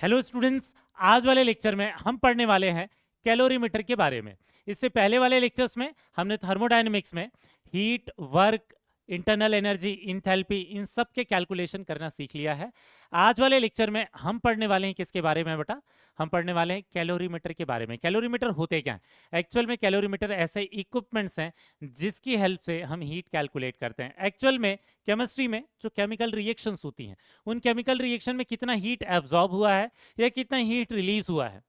Hello students, आज वाले lecture में हम पढ़ने वाले हैं कैलोरीमीटर के बारे में। इससे पहले वाले लेक्चर्स में हमने थर्मोडायनेमिक्स में heat, work, internal energy, enthalpy, इन सब के कैलकुलेशन करना सीख लिया है। आज वाले लेक्चर में हम पढ़ने वाले हैं किसके बारे में बेटा? हम पढ़ने वाले हैं कैलोरीमीटर के बारे में। कैलोरीमीटर होते क्या हैं? एक्चुअल में कैलोरीमीटर ऐसे इक्विपमेंट्स हैं जिसकी हेल्प से हम हीट कैलकुलेट करते हैं। एक्चुअल में केमिस्ट्री में जो केमिकल रिएक्शंस होती हैं, उन केमिकल रिएक्शन में कितना हीट एब्जॉर्ब हुआ है या कितना हीट रिलीज हुआ है,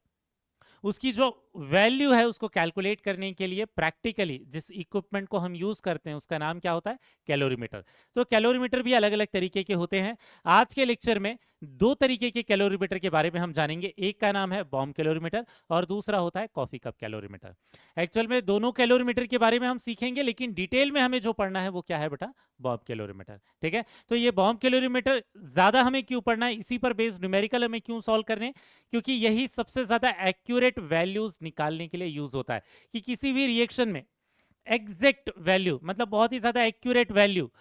उसकी जो वैल्यू है उसको कैलकुलेट करने के लिए प्रैक्टिकली जिस इक्विपमेंट को हम यूज करते हैं उसका नाम क्या होता है? कैलोरीमीटर। तो कैलोरीमीटर भी अलग अलग तरीके के होते हैं। आज के लेक्चर में दो तरीके के कैलोरीमीटर के बारे में हम जानेंगे। एक का नाम है बॉम्ब कैलोरीमीटर और दूसरा होता है कॉफी कप कैलोरीमीटर। एक्चुअल में दोनों कैलोरीमीटर के बारे में हम सीखेंगे, लेकिन डिटेल में हमें जो पढ़ना है वो क्या है बेटा? Bomb calorimeter. ठीक है, तो ये बॉम्ब कैलोरीमीटर ज्यादा हमें क्यों पढ़ना है, इसी पर बेस्ड न्यूमेरिकल हमें क्यों सॉल्व करने, क्योंकि यही सबसे ज्यादा एक्यूरेट वैल्यूज निकालने के लिए यूज होता है कि किसी भी रिएक्शन में एग्जैक्ट वैल्यू, मतलब बहुत ही ज्यादा एक्यूरेट वैल्यू,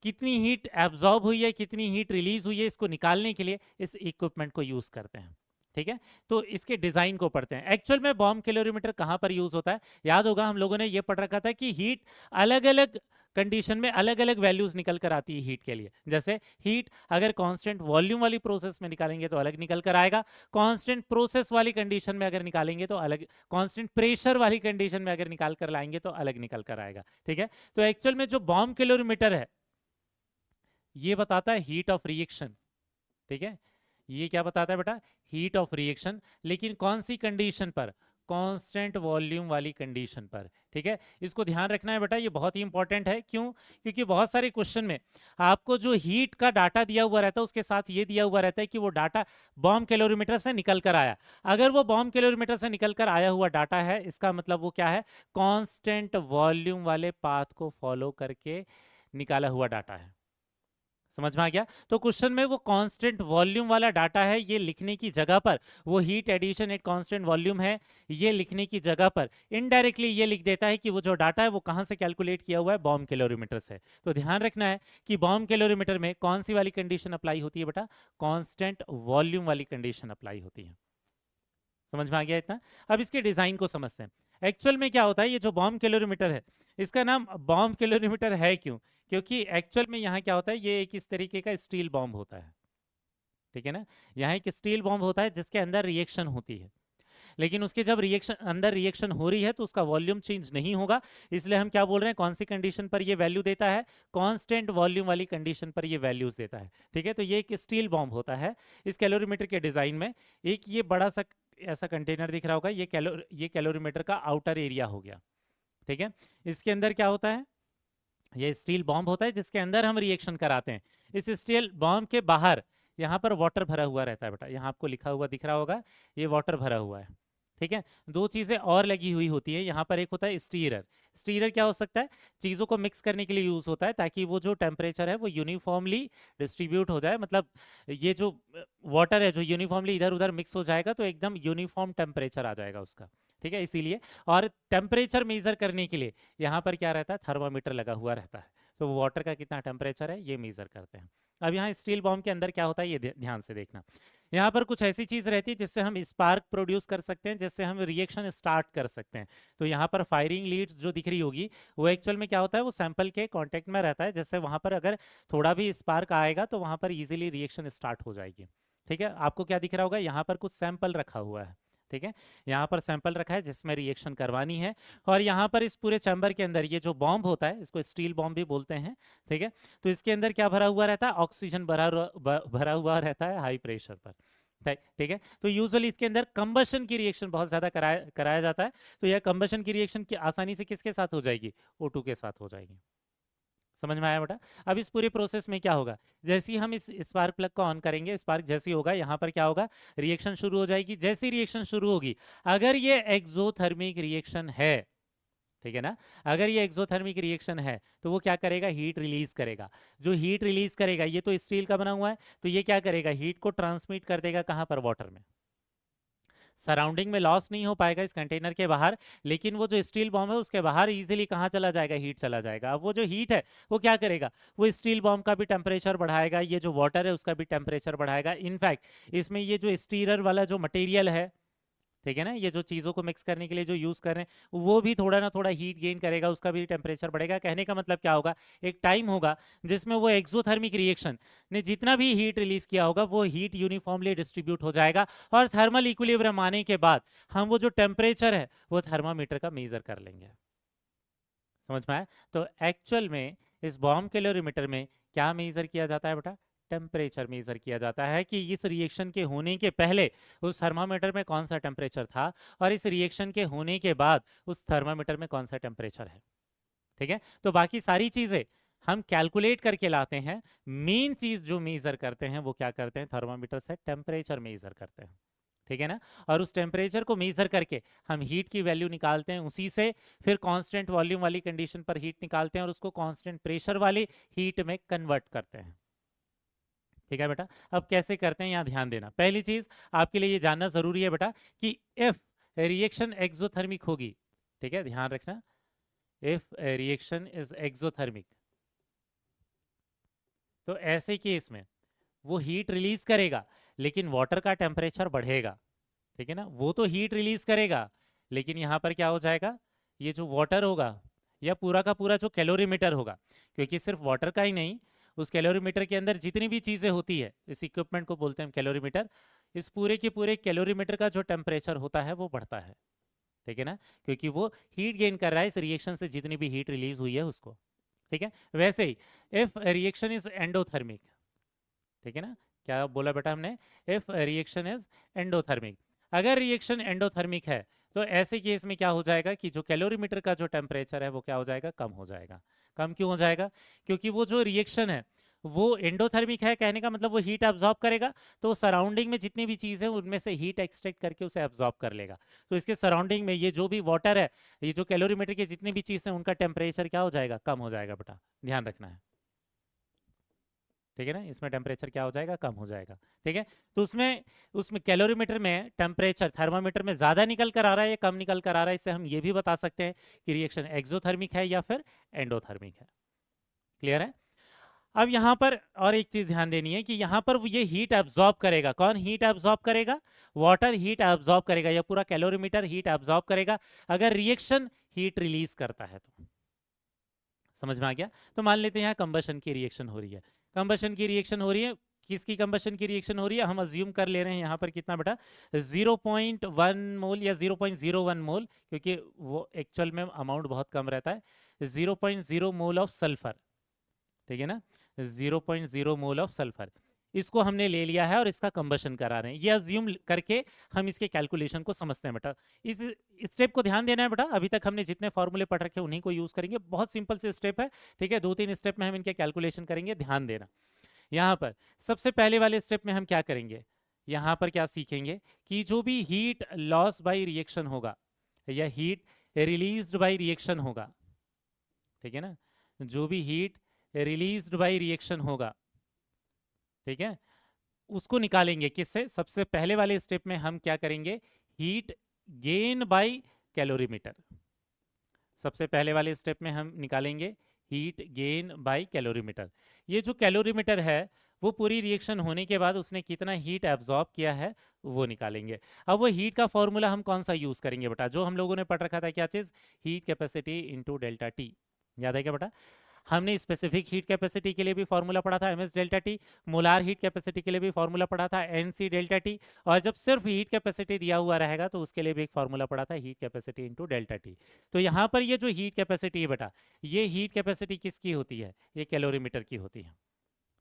कितनी हीट एब्जॉर्ब हुई है, कितनी हीट रिलीज हुई है, इसको निकालने के लिए इस इक्विपमेंट को यूज करते हैं। ठीक है, तो इसके डिजाइन को पढ़ते हैं। एक्चुअल में बॉम्ब कैलोरीमीटर कहां पर यूज होता है? याद होगा हम लोगों ने ये पढ़ रखा था कि हीट अलग अलग कंडीशन में अलग अलग वैल्यूज निकल कर आती है हीट के लिए। जैसे हीट अगर कांस्टेंट वॉल्यूम वाली प्रोसेस में निकालेंगे तो अलग निकल कर आएगा, कांस्टेंट प्रोसेस वाली कंडीशन में अगर निकालेंगे तो अलग, कांस्टेंट प्रेशर वाली कंडीशन में अगर निकाल कर लाएंगे तो अलग निकल कर आएगा। ठीक है, तो एक्चुअल में जो बॉम्ब कैलोरीमीटर है ये बताता है हीट ऑफ रिएक्शन। ठीक है, ये क्या बताता है बेटा? हीट ऑफ रिएक्शन, लेकिन कौन सी कंडीशन पर? कांस्टेंट वॉल्यूम वाली कंडीशन पर। ठीक है, इसको ध्यान रखना है बेटा, ये बहुत ही इंपॉर्टेंट है। क्यों? क्योंकि बहुत सारे क्वेश्चन में आपको जो हीट का डाटा दिया हुआ रहता है उसके साथ ये दिया हुआ रहता है कि वो डाटा बॉम्ब कैलोरीमीटर से निकल कर आया। अगर वो बॉम्ब कैलोरीमीटर से निकल कर आया हुआ डाटा है, इसका मतलब वो क्या है? कांस्टेंट वॉल्यूम वाले पाथ को फॉलो करके निकाला हुआ डाटा है। समझ में आ गया? तो क्वेश्चन में वो कांस्टेंट वॉल्यूम वाला डाटा है, ये लिखने की जगह पर वो heat addition at constant volume है, ये लिखने की जगह पर इनडायरेक्टली ये लिख देता है कि वो जो डाटा है वो कहां से कैलकुलेट किया हुआ है? बॉम्ब कैलोरीमीटर से। तो ध्यान रखना है कि बॉम्ब कैलोरीमीटर में कौन सी वाली कंडीशन अप्लाई होती है बेटा? कांस्टेंट वॉल्यूम वाली कंडीशन अप्लाई होती है। समझ में आ गया इतना? अब इसके डिजाइन को समझते हैं। एक्चुअल में क्या होता है, ये जो बॉम्ब कैलोरीमीटर है इसका नाम बॉम्ब कैलोरीमीटर है क्यों? क्योंकि एक्चुअल में यहाँ क्या होता है, ये एक इस तरीके का स्टील बॉम्ब होता है। ठीक है ना, यहाँ एक स्टील बॉम्ब होता है जिसके अंदर रिएक्शन होती है, लेकिन उसके जब रिएक्शन अंदर रिएक्शन हो रही है तो उसका वॉल्यूम चेंज नहीं होगा। इसलिए हम क्या बोल रहे हैं, कौन सी कंडीशन पर ये वैल्यू देता है? कांस्टेंट वॉल्यूम वाली कंडीशन पर ये वैल्यूज देता है। ठीक है, तो ये एक स्टील बॉम्ब होता है। इस कैलोरीमीटर के डिजाइन में एक ये बड़ा सा ऐसा कंटेनर दिख रहा होगा, ये कैलोरीमीटर का आउटर एरिया हो गया। ठीक है, इसके अंदर क्या होता है? ये स्टील बॉम्ब होता है जिसके अंदर हम रिएक्शन कराते हैं। इस स्टील बॉम्ब के बाहर यहाँ पर वाटर भरा हुआ रहता है बेटा, यहाँ आपको लिखा हुआ दिख रहा होगा, ये वाटर भरा हुआ है। ठीक है, दो चीजें और लगी हुई होती है यहाँ पर। एक होता है स्टीरर। स्टीरर क्या हो सकता है? चीजों को मिक्स करने के लिए यूज होता है ताकि वो जो टेम्परेचर है वो यूनिफॉर्मली डिस्ट्रीब्यूट हो जाए। मतलब ये जो वाटर है जो यूनिफॉर्मली इधर उधर मिक्स हो जाएगा तो एकदम यूनिफॉर्म टेम्परेचर आ जाएगा उसका। ठीक है, इसीलिए। और टेम्परेचर मेजर करने के लिए यहाँ पर क्या रहता है? थर्मामीटर लगा हुआ रहता है, तो वाटर का कितना टेम्परेचर है ये मेजर करते हैं। अब यहाँ स्टील बॉम्ब के अंदर क्या होता है ये ध्यान से देखना। यहाँ पर कुछ ऐसी चीज रहती है जिससे हम स्पार्क प्रोड्यूस कर सकते हैं, जिससे हम रिएक्शन स्टार्ट कर सकते हैं। तो यहाँ पर फायरिंग लीड्स जो दिख रही होगी वो एक्चुअल में क्या होता है? वो सैंपल के कांटेक्ट में रहता है, जिससे वहां पर अगर थोड़ा भी स्पार्क आएगा तो वहां पर इजीली रिएक्शन स्टार्ट हो जाएगी। ठीक है, आपको क्या दिख रहा होगा? यहाँ पर कुछ सैंपल रखा हुआ है। ठीक है, यहाँ पर सैंपल रखा है जिसमें रिएक्शन करवानी है। और यहाँ पर इस पूरे चैम्बर के अंदर ये जो बॉम्ब होता है इसको स्टील बॉम्ब भी बोलते हैं। ठीक है, तो इसके अंदर क्या भरा हुआ रहता है? ऑक्सीजन भरा हुआ रहता है हाई प्रेशर पर। ठीक है, तो यूजुअली इसके अंदर कंबशन की रिएक्शन बहुत ज्यादा कराया जाता है। तो यह कंबशन की रिएक्शन की आसानी से किसके साथ हो जाएगी? O2 के साथ हो जाएगी। समझ में आया बेटा? अब इस पूरे प्रोसेस में क्या होगा, जैसे ही हम इस स्पार्क प्लग को ऑन करेंगे, स्पार्क जैसे ही होगा यहाँ पर क्या होगा? रिएक्शन शुरू हो जाएगी। जैसी रिएक्शन शुरू होगी, अगर ये एक्सोथर्मिक रिएक्शन है, ठीक है ना, अगर ये एक्सोथर्मिक रिएक्शन है तो वो क्या करेगा? हीट रिलीज करेगा। जो हीट रिलीज करेगा, ये तो स्टील का बना हुआ है, तो ये क्या करेगा? हीट को ट्रांसमिट कर देगा कहां पर? वाटर में। सराउंडिंग में लॉस नहीं हो पाएगा इस कंटेनर के बाहर, लेकिन वो जो स्टील बॉम्ब है उसके बाहर इजीली कहाँ चला जाएगा, हीट चला जाएगा। अब वो जो हीट है वो क्या करेगा, वो स्टील बॉम्ब का भी टेम्परेचर बढ़ाएगा, ये जो वाटर है उसका भी टेम्परेचर बढ़ाएगा। इनफैक्ट इसमें ये जो स्टीरर वाला जो मटेरियल है, ठीक है ना, ये जो चीज़ों को मिक्स करने के लिए जो यूज़ कर रहे हैं, वो भी थोड़ा ना थोड़ा हीट गेन करेगा, उसका भी टेम्परेचर बढ़ेगा। कहने का मतलब क्या होगा, एक टाइम होगा जिसमें वो एक्सोथर्मिक रिएक्शन ने जितना भी हीट रिलीज किया होगा वो हीट यूनिफॉर्मली डिस्ट्रीब्यूट हो जाएगा, और थर्मल इक्विलिब्रियम आने के बाद हम वो जो टेम्परेचर है वो थर्मामीटर का मेजर कर लेंगे। समझ में आया? तो एक्चुअल में इस बॉम्ब कैलोरीमीटर में क्या मेजर किया जाता है बेटा, टेम्परेचर मेजर किया जाता है कि इस रिएक्शन के होने के पहले उस थर्मामीटर में कौन सा टेम्परेचर था, और इस रिएक्शन के होने के बाद उस थर्मामीटर में कौन सा टेम्परेचर है। ठीक है, तो बाकी सारी चीजें हम कैलकुलेट करके लाते हैं, मेन चीज जो मेजर करते हैं वो क्या करते हैं, थर्मामीटर से टेम्परेचर मेजर करते हैं। ठीक है ना, और उस टेम्परेचर को मेजर करके हम हीट की वैल्यू निकालते हैं, उसी से फिर कांस्टेंट वॉल्यूम वाली कंडीशन पर हीट निकालते हैं और उसको कांस्टेंट प्रेशर वाली हीट में कन्वर्ट करते हैं। ठीक है बेटा, अब कैसे करते हैं यहाँ ध्यान देना। पहली चीज आपके लिए ये जानना जरूरी है बेटा कि इफ रिएक्शन एक्सोथर्मिक होगी, ठीक है ध्यान रखना, इफ रिएक्शन इज एक्सोथर्मिक, तो ऐसे केस में वो हीट रिलीज करेगा लेकिन वाटर का टेम्परेचर बढ़ेगा। ठीक है ना, वो तो हीट रिलीज करेगा लेकिन यहाँ पर क्या हो जाएगा, ये जो वाटर होगा या पूरा का पूरा जो कैलोरीमीटर होगा, क्योंकि सिर्फ वाटर का ही नहीं, उस कैलोरीमीटर के अंदर जितनी भी चीजें होती है, इस इक्विपमेंट को बोलते हैं कैलोरीमीटर, इस पूरे के पूरे कैलोरीमीटर का जो टेम्परेचर होता है वो बढ़ता है। ठीक है ना, क्योंकि वो हीट गेन कर रहा है इस रिएक्शन से जितनी भी हीट रिलीज हुई है उसको। ठीक है, वैसे ही इफ रिएक्शन इज एंडोथर्मिक, ठीक है ना, क्या बोला बेटा हमने, इफ रिएक्शन इज एंडोथर्मिक, अगर रिएक्शन एंडोथर्मिक है तो ऐसे केस में क्या हो जाएगा कि जो कैलोरीमीटर का जो टेम्परेचर है वो क्या हो जाएगा, कम हो जाएगा। कम क्यों हो जाएगा, क्योंकि वो जो रिएक्शन है वो एंडोथर्मिक है, कहने का मतलब वो हीट अब्जॉर्ब करेगा, तो सराउंडिंग में जितनी भी चीज़ है उनमें से हीट एक्सट्रैक्ट करके उसे अब्जॉर्ब कर लेगा। तो इसके सराउंडिंग में ये जो भी वाटर है, ये जो कैलोरीमीटर की जितनी भी चीज़ है उनका टेम्परेचर क्या हो जाएगा, कम हो जाएगा बेटा, ध्यान रखना है। ठीक है ना, इसमें टेम्परेचर क्या हो जाएगा, कम हो जाएगा। ठीक है, तो उसमें उसमें कैलोरीमीटर में टेम्परेचर थर्मामीटर में ज्यादा निकल कर आ रहा है या कम निकल कर आ रहा है, इससे हम ये भी बता सकते हैं कि रिएक्शन एक्सोथर्मिक है या फिर एंडोथर्मिक है। क्लियर है? अब यहाँ पर और एक चीज ध्यान देनी है कि यहाँ पर ये हीट एब्जॉर्ब करेगा, कौन हीट एब्जॉर्ब करेगा, वाटर हीट एब्जॉर्ब करेगा, या पूरा कैलोरीमीटर हीट एब्जॉर्ब करेगा अगर रिएक्शन हीट रिलीज करता है तो। समझ में आ गया? तो मान लेते हैं यहाँ कंबशन की रिएक्शन हो रही है, कंबशन की रिएक्शन हो रही है, किसकी कंबशन की रिएक्शन हो रही है, हम अज्यूम कर ले रहे हैं यहाँ पर कितना बेटा, 0.1 मोल या 0.01 मोल, क्योंकि वो एक्चुअल में अमाउंट बहुत कम रहता है, 0.0 मोल ऑफ सल्फर। ठीक है ना, 0.0 मोल ऑफ सल्फर, इसको हमने ले लिया है और इसका कंबशन करा रहे हैं, ये अज्यूम करके हम इसके कैलकुलेशन को समझते हैं बेटा। इस स्टेप को ध्यान देना है बेटा, अभी तक हमने जितने फॉर्मूले पढ़ रखे उन्हीं को यूज करेंगे, बहुत सिंपल से स्टेप है। ठीक है, 2-3 स्टेप में हम इनके कैलकुलेशन करेंगे, ध्यान देना। यहाँ पर सबसे पहले वाले स्टेप में हम क्या करेंगे, यहाँ पर क्या सीखेंगे कि जो भी हीट लॉस बाय रिएक्शन होगा या हीट रिलीज्ड बाय रिएक्शन होगा, ठीक है ना, जो भी हीट रिलीज्ड बाय रिएक्शन होगा, ठीक है, उसको निकालेंगे किससे, सबसे पहले वाले स्टेप में हम क्या करेंगे, हीट गेन बाय कैलोरीमीटर। सबसे पहले वाले स्टेप में हम निकालेंगे हीट गेन बाय कैलोरीमीटर। ये जो कैलोरीमीटर है वो पूरी रिएक्शन होने के बाद उसने कितना हीट एब्जॉर्ब किया है वो निकालेंगे। अब वो हीट का फॉर्मूला हम कौन सा यूज करेंगे बेटा, जो हम लोगों ने पढ़ रखा था, क्या चीज, heat capacity into delta T, याद है क्या बेटा? हमने स्पेसिफिक हीट कैपेसिटी के लिए भी फॉर्मूला पढ़ा था MS delta T, molar heat capacity के लिए भी फॉर्मूला पढ़ा था एनसी डेल्टा टी, और जब सिर्फ हीट कैपेसिटी दिया हुआ रहेगा तो उसके लिए भी एक फॉर्मूला पढ़ा था heat capacity into delta T. तो यहाँ पर ये जो हीट कैपेसिटी है बेटा, ये हीट कैपेसिटी किसकी होती है, ये कैलोरीमीटर की होती है।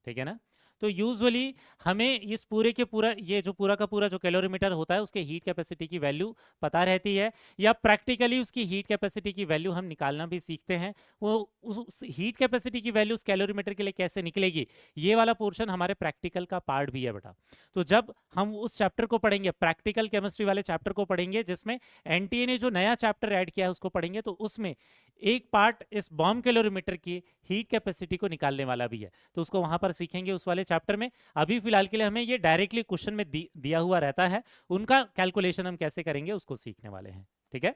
ठीक है ना, तो यूजुअली हमें इस पूरे के पूरा ये जो पूरा का पूरा जो कैलोरीमीटर होता है उसके हीट कैपेसिटी की वैल्यू पता रहती है, या प्रैक्टिकली उसकी हीट कैपेसिटी की वैल्यू हम निकालना भी सीखते हैं। वो उस हीट कैपेसिटी की वैल्यू उस कैलोरीमीटर के लिए कैसे निकलेगी, ये वाला पोर्शन हमारे प्रैक्टिकल का पार्ट भी है बेटा। तो जब हम उस चैप्टर को पढ़ेंगे, प्रैक्टिकल केमिस्ट्री वाले चैप्टर को पढ़ेंगे जिसमें एनटीए ने जो नया चैप्टर ऐड किया है उसको पढ़ेंगे, तो उसमें एक पार्ट इस बॉम्ब कैलोरीमीटर की हीट कैपेसिटी को निकालने वाला भी है, तो उसको वहां पर सीखेंगे, उस वाले चैप्टर में। अभी फिलहाल के लिए हमें ये डायरेक्टली क्वेश्चन में दिया हुआ रहता है, उनका कैलकुलेशन हम कैसे करेंगे उसको सीखने वाले हैं। ठीक है,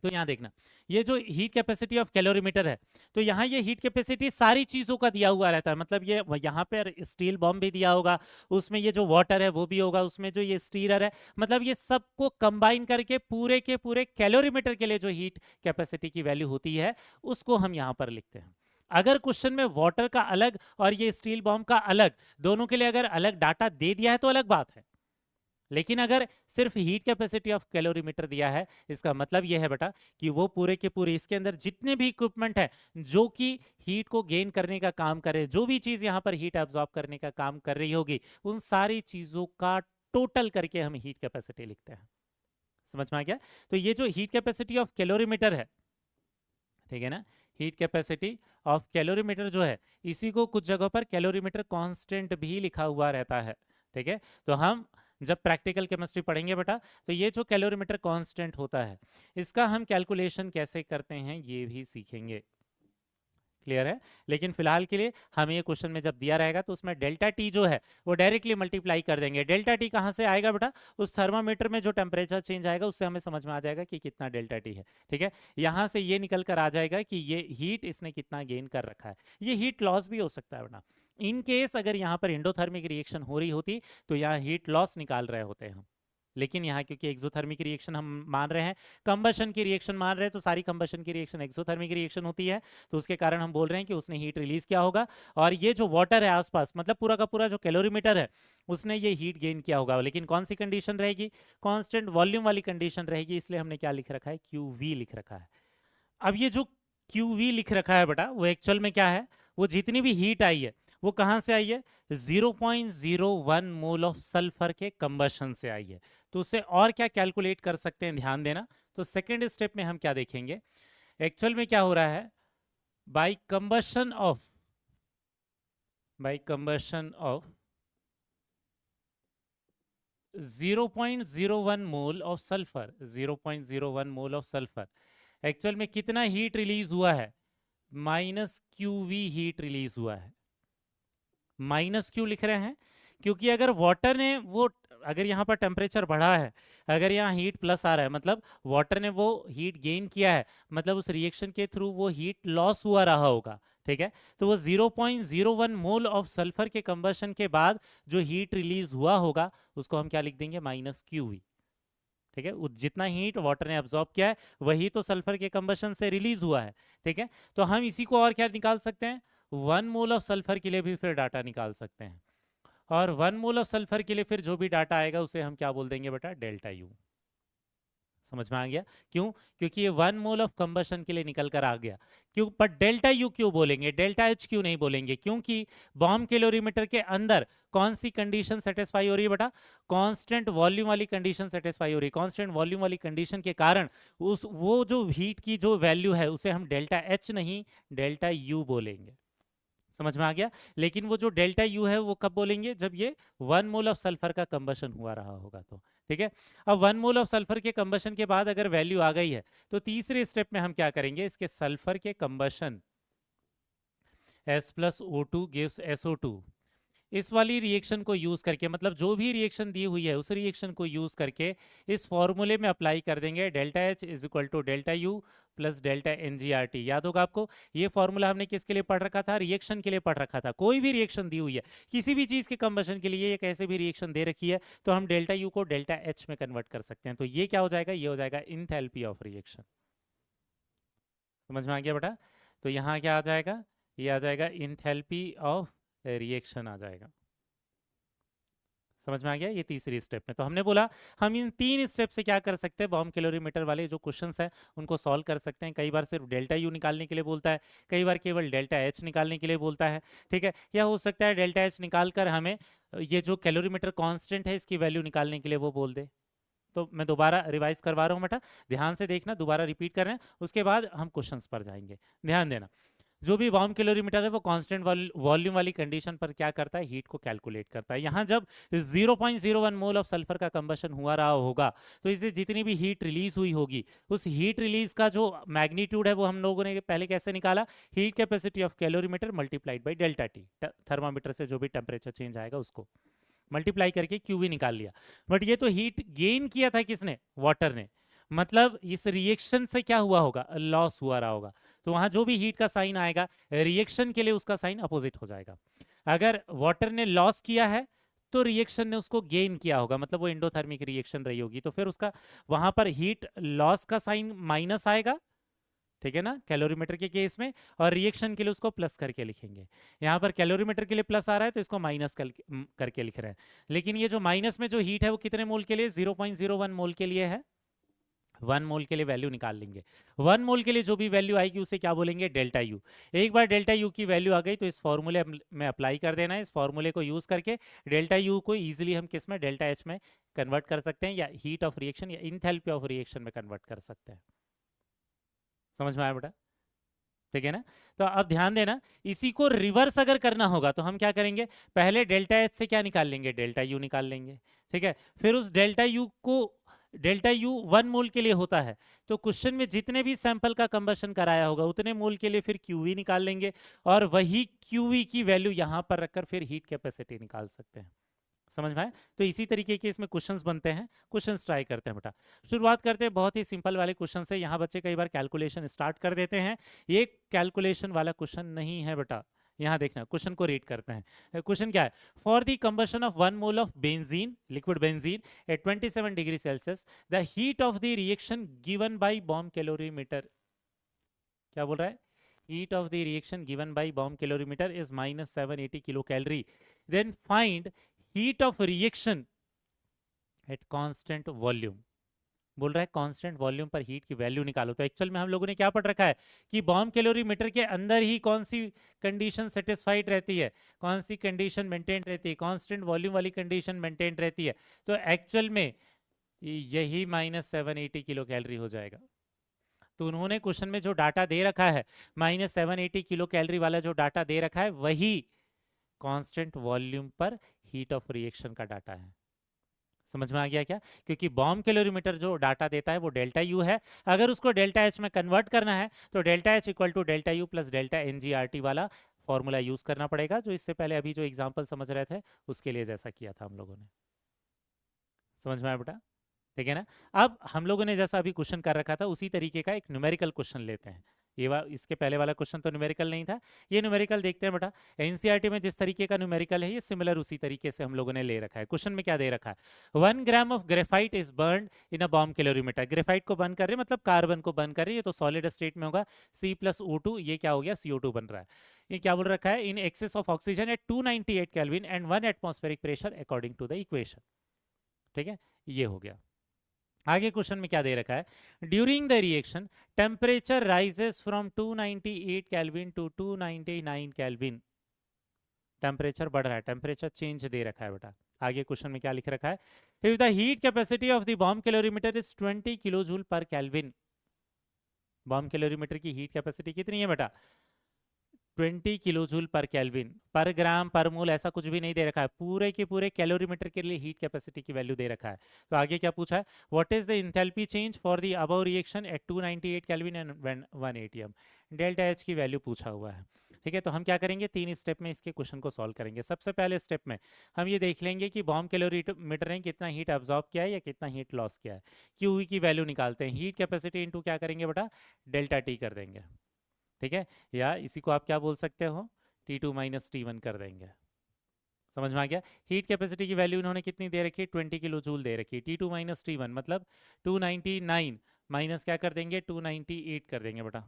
तो यहाँ देखना, ये जो हीट कैपेसिटी ऑफ कैलोरीमीटर है, तो यहाँ ये हीट कैपेसिटी सारी चीजों का दिया हुआ रहता है। मतलब ये यहाँ पे स्टील बॉम्ब भी दिया होगा, उसमें ये जो वाटर है वो भी होगा, उसमें जो ये स्टीरर है, मतलब ये सबको कंबाइन करके पूरे के पूरे कैलोरीमीटर के लिए जो हीट कैपेसिटी की वैल्यू होती है उसको हम यहाँ पर लिखते हैं। अगर क्वेश्चन में वाटर का अलग और ये स्टील बॉम्ब का अलग, दोनों के लिए अगर अलग डाटा दे दिया है तो अलग बात है, लेकिन अगर सिर्फ हीट कैपेसिटी ऑफ कैलोरीमीटर दिया है, इसका मतलब यह है बेटा कि वो पूरे के पूरे इसके अंदर जितने भी इक्विपमेंट है जो कि हीट को गेन करने का काम करे, जो भी चीज यहां पर हीट एब्जॉर्ब करने का काम कर रही होगी, उन सारी चीजों का टोटल करके हम हीट कैपेसिटी लिखते हैं। समझ में आ गया? तो ये जो हीट कैपेसिटी ऑफ कैलोरीमीटर है, ठीक है ना, हीट कैपेसिटी ऑफ कैलोरीमीटर जो है, इसी को कुछ जगहों पर कैलोरीमीटर कांस्टेंट भी लिखा हुआ रहता है। ठीक है, तो हम जब प्रैक्टिकल केमिस्ट्री पढ़ेंगे बेटा, तो ये जो कैलोरीमीटर कांस्टेंट होता है, इसका हम कैलकुलेशन कैसे करते हैं ये भी सीखेंगे। क्लियर है? लेकिन फिलहाल के लिए हमें ये क्वेश्चन में जब दिया रहेगा तो उसमें डेल्टा टी जो है वो डायरेक्टली मल्टीप्लाई कर देंगे। डेल्टा टी कहाँ से आएगा बेटा? उस थर्मामीटर में जो टेम्परेचर चेंज आएगा उससे हमें समझ में आ जाएगा कि कितना डेल्टा टी है। ठीक है, यहाँ से ये निकल कर आ जाएगा कि ये हीट इसने कितना गेन कर रखा है। ये हीट लॉस भी हो सकता है बेटा, इन केस अगर यहाँ पर एंडोथर्मिक रिएक्शन हो रही होती तो यहाँ हीट लॉस निकाल रहे होते हम, लेकिन यहाँ क्योंकि एक्सोथर्मिक रिएक्शन हम मान रहे हैं, कंबशन की रिएक्शन मान रहे हैं, तो सारी कंबशन की रिएक्शन एक्सोथर्मिक रिएक्शन होती है, तो उसके कारण हम बोल रहे हैं कि उसने हीट रिलीज किया होगा। और ये जो वाटर है आसपास, मतलब पूरा का पूरा जो कैलोरीमीटर है, उसने ये हीट गेन किया होगा, लेकिन कौन सी कंडीशन रहेगी? कांस्टेंट वॉल्यूम वाली कंडीशन रहेगी, इसलिए हमने क्या लिख रखा है? QV लिख रखा है। अब ये जो QV लिख रखा है बेटा, वो एक्चुअल में क्या है? वो जितनी भी हीट आई है वो कहां से आई है? 0.01 मोल ऑफ सल्फर के कंबशन से आई है। तो उससे और क्या कैलकुलेट कर सकते हैं, ध्यान देना। तो सेकेंड स्टेप में हम क्या देखेंगे, एक्चुअल में क्या हो रहा है? By combustion of 0.01 mole of sulphur, 0.01 mole of sulphur, actual में कितना हीट रिलीज हुआ है? -QV हीट रिलीज हुआ है। माइनस क्यों लिख रहे हैं? क्योंकि अगर वाटर ने वो, अगर यहाँ पर टेम्परेचर बढ़ा है, अगर यहाँ हीट प्लस आ रहा है, मतलब वाटर ने वो हीट गेन किया है, मतलब उस रिएक्शन के थ्रू वो हीट लॉस हुआ रहा होगा। ठीक है, तो वो 0.01 मोल ऑफ सल्फर के कंबशन के बाद जो हीट रिलीज हुआ होगा उसको हम क्या लिख देंगे? -QV। ठीक है, जितना हीट वाटर ने अब्सॉर्ब किया है वही तो सल्फर के कंबशन से रिलीज हुआ है। ठीक है, तो हम इसी को और क्या निकाल सकते हैं? 1 मोल ऑफ सल्फर के लिए भी फिर डाटा निकाल सकते हैं, और 1 मोल ऑफ सल्फर के लिए फिर जो भी डाटा आएगा उसे हम क्या बोल देंगे बेटा? Delta U. समझ में आ गया? क्यों? क्योंकि ये 1 मोल ऑफ कंबशन के लिए निकल कर आ गया। क्यों? पर डेल्टा यू क्यों बोलेंगे, डेल्टा एच क्यों नहीं बोलेंगे? क्योंकि बॉम्ब कैलोरीमीटर के अंदर कौन सी कंडीशन सेटिस्फाई हो रही है बेटा? कांस्टेंट वॉल्यूम वाली कंडीशन सेटिस्फाई हो रही है। कांस्टेंट वॉल्यूम वाली कंडीशन के कारण उस वो जो हीट की जो वैल्यू है उसे हम डेल्टा एच नहीं डेल्टा यू बोलेंगे। समझ में आ गया? लेकिन वो जो डेल्टा यू है वो कब बोलेंगे? जब ये 1 मोल ऑफ सल्फर का कंबशन हुआ रहा होगा तो। ठीक है, अब 1 मोल ऑफ सल्फर के कंबशन के बाद अगर वैल्यू आ गई है तो तीसरे स्टेप में हम क्या करेंगे? इसके सल्फर के कंबशन, S+O2 गिव्स SO2, इस वाली रिएक्शन को यूज करके, मतलब जो भी रिएक्शन दी हुई है उस रिएक्शन को यूज करके इस फॉर्मूले में अप्लाई कर देंगे। Delta H is equal to delta U plus delta NgRT। याद होगा आपको, ये फॉर्मूला हमने किसके लिए पढ़ रखा था? रिएक्शन के लिए पढ़ रखा था। कोई भी रिएक्शन दी हुई है, किसी भी चीज के कंबशन के लिए, ये कैसे भी रिएक्शन दे रखी है, तो हम डेल्टा यू को डेल्टा एच में कन्वर्ट कर सकते हैं। तो ये क्या हो जाएगा? ये हो जाएगा इंथैल्पी ऑफ रिएक्शन। समझ में आ गया बेटा? तो यहाँ क्या आ जाएगा? ये आ जाएगा इंथैल्पी ऑफ रिएक्शन आ जाएगा। समझ में आ गया? ये तीसरी स्टेप में। तो हमने बोला हम इन 3 स्टेप से क्या कर सकते हैं, बॉम्ब कैलोरीमीटर वाले जो क्वेश्चंस है उनको सॉल्व कर सकते हैं। कई बार सिर्फ डेल्टा यू निकालने के लिए बोलता है, कई बार केवल डेल्टा एच निकालने के लिए बोलता है। ठीक है, या हो सकता है डेल्टा एच निकाल कर हमें ये जो कैलोरीमीटर कॉन्स्टेंट है इसकी वैल्यू निकालने के लिए वो बोल दे। तो मैं दोबारा रिवाइज करवा रहा हूँ बेटा, ध्यान से देखना, दोबारा रिपीट कर रहे हैं, उसके बाद हम क्वेश्चंस पर जाएंगे। ध्यान देना, जो भी बॉम्ब कैलोरीमीटर है वो कांस्टेंट वॉल्यूम वाली कंडीशन पर क्या करता है, हीट को कैलकुलेट करता है। यहाँ जब 0.01 मोल ऑफ सल्फर का कंबशन हुआ रहा होगा तो इससे जितनी भी हीट रिलीज हुई होगी, उस हीट रिलीज का जो मैग्नीट्यूड है वो हम लोगों ने पहले कैसे निकाला, heat capacity of calorimeter multiplied by delta T, thermometer से जो भी टेम्परेचर चेंज आएगा उसको मल्टीप्लाई करके क्यूवी निकाल लिया। बट ये तो हीट गेन किया था किसने, वाटर ने, मतलब इस रिएक्शन से क्या हुआ होगा, लॉस हुआ रहा होगा। तो वहां जो भी हीट का साइन आएगा रिएक्शन के लिए उसका साइन अपोजिट हो जाएगा। अगर वाटर ने लॉस किया है तो रिएक्शन ने उसको गेन किया होगा, मतलब वो एंडोथर्मिक रिएक्शन रही होगी, तो फिर उसका वहां पर हीट लॉस का साइन माइनस आएगा, ठीक है ना, कैलोरीमीटर के केस में, और रिएक्शन के लिए उसको प्लस करके लिखेंगे। यहाँ पर कैलोरीमीटर के लिए प्लस आ रहा है तो इसको माइनस करके लिख रहे हैं। लेकिन ये जो माइनस में जो हीट है वो कितने मोल के लिए, 0.01 मोल के लिए है। 1 मोल के लिए वैल्यू निकाल लेंगे। 1 मोल के लिए जो भी वैल्यू आएगी उसे क्या बोलेंगे, डेल्टा यू। एक बार डेल्टा यू की वैल्यू आ गई तो इस फॉर्मूले में अप्लाई कर देना है। इस फॉर्मूले को यूज करके डेल्टा यू को इजीली हम किस में, डेल्टा एच में कन्वर्ट कर सकते हैं, या हीट ऑफ रिएक्शन या इंथैल्पी ऑफ रिएक्शन में कन्वर्ट कर सकते हैं। समझ में आया बेटा, ठीक है ना। तो अब ध्यान देना, इसी को रिवर्स अगर करना होगा तो हम क्या करेंगे, पहले डेल्टा एच से क्या निकाल लेंगे, डेल्टा यू निकाल लेंगे, ठीक है। फिर उस डेल्टा यू को, डेल्टा यू 1 मोल के लिए होता है, तो क्वेश्चन में जितने भी सैंपल का कंबशन कराया होगा उतने मोल के लिए फिर क्यूवी निकाल लेंगे, और वही क्यूवी की वैल्यू यहां पर रखकर फिर हीट कैपेसिटी निकाल सकते हैं। समझ में आया। तो इसी तरीके के इसमें क्वेश्चंस बनते हैं। क्वेश्चंस ट्राई करते हैं बेटा। शुरुआत करते हैं बहुत ही सिंपल वाले क्वेश्चन से। यहाँ बच्चे कई बार कैलकुलेशन स्टार्ट कर देते हैं, ये कैलकुलेशन वाला क्वेश्चन नहीं है बेटा। यहाँ देखना, क्वेश्चन को रीड करते हैं। क्वेश्चन क्या है, for the combustion of 1 mole of benzene, liquid benzene at 27 degree Celsius, the heat of the reaction given by bomb calorimeter, क्या बोल रहा है, heat of the reaction given by bomb calorimeter is minus 780 kilocalorie, then find heat of reaction at constant volume। बोल रहा है constant volume पर heat की value निकालो। तो एक्चुअल में हम लोगों ने क्या पढ़ रखा है कि बॉम्ब कैलोरीमीटर के अंदर ही कौन सी कंडीशन सेटिस्फाइड रहती है, कौन सी कंडीशन मेंटेन रहती है, कांस्टेंट वॉल्यूम वाली कंडीशन मेंटेन रहती है। तो एक्चुअल में यही माइनस 780 किलो कैलोरी हो जाएगा। तो उन्होंने क्वेश्चन में जो डाटा दे रखा है, माइनस 780 किलो कैलोरी वाला जो डाटा दे रखा है वही कांस्टेंट वॉल्यूम पर हीट ऑफ रिएक्शन का डाटा है। समझ में आ गया क्या, क्योंकि बॉम्ब कैलोरीमीटर जो डाटा देता है वो डेल्टा यू है। अगर उसको डेल्टा एच में कन्वर्ट करना है तो delta H equal to delta U plus delta NGRT वाला फॉर्मूला यूज करना पड़ेगा, जो इससे पहले अभी जो एग्जांपल समझ रहे थे उसके लिए जैसा किया था हम लोगों ने। समझ में आया बेटा, ठीक है ना। अब हम लोगों ने जैसा अभी क्वेश्चन कर रखा था उसी तरीके का एक न्यूमेरिकल क्वेश्चन लेते हैं। इसके पहले वाला क्वेश्चन तो न्यूमेरिकल नहीं था, ये न्यूमेरिकल देखते हैं बेटा। एनसीईआरटी में जिस तरीके का न्यूमेरिकल है ये सिमिलर उसी तरीके से हम लोगों ने ले रखा है। क्वेश्चन में क्या दे रखा है, 1 gram of graphite is burn in a bomb calorimeter. Graphite को बर्न कर रहे हैं मतलब कार्बन को बर्न कर रहे हैं, ये तो सॉलिड स्टेट में होगा, C+O2, ये क्या हो गया, CO2 बन रहा है। ये क्या बोल रखा है, in excess of oxygen at 298 kelvin and 1 atmospheric pressure according to the equation, ठीक है, ये हो गया। आगे क्वेश्चन में क्या दे रखा है, during the reaction temperature rises from 298 kelvin to 299 kelvin. Temperature बढ़ रहा है, टेम्परेचर चेंज दे रखा है बेटा। आगे क्वेश्चन में क्या लिख रखा है, if the heat capacity of the bomb calorimeter is 20 kilo joule पर केल्विन। बॉम्ब कैलोरीमीटर की हीट कैपेसिटी कितनी है बेटा, 20 किलो जूल पर केल्विन। पर ग्राम पर मोल ऐसा कुछ भी नहीं दे रखा है, पूरे के पूरे कैलोरीमीटर के लिए हीट कैपेसिटी की वैल्यू दे रखा है। तो आगे क्या पूछा है, what is the enthalpy change for the above reaction at 298 kelvin and 1 atm। Delta H की वैल्यू पूछा हुआ है, ठीक है। तो हम क्या करेंगे, 3 स्टेप में इसके क्वेश्चन को सॉल्व करेंगे। सबसे पहले स्टेप में हम ये देख लेंगे कि बॉम्ब कैलोरीमीटर ने कितना हीट अब्जॉर्ब किया है या कितना हीट लॉस किया है। क्यू की वैल्यू निकालते हैं, हीट कैपेसिटी इंटू क्या करेंगे बेटा, डेल्टा टी कर देंगे, ठीक है, या इसी को आप क्या बोल सकते हो, T2 माइनस T1 कर देंगे। समझ में आ गया। हीट कैपेसिटी की वैल्यू इन्होंने कितनी दे रखी है, 20 किलो जूल दे रखी है। T2 माइनस T1 मतलब 299 माइनस क्या कर देंगे, 298 कर देंगे बेटा।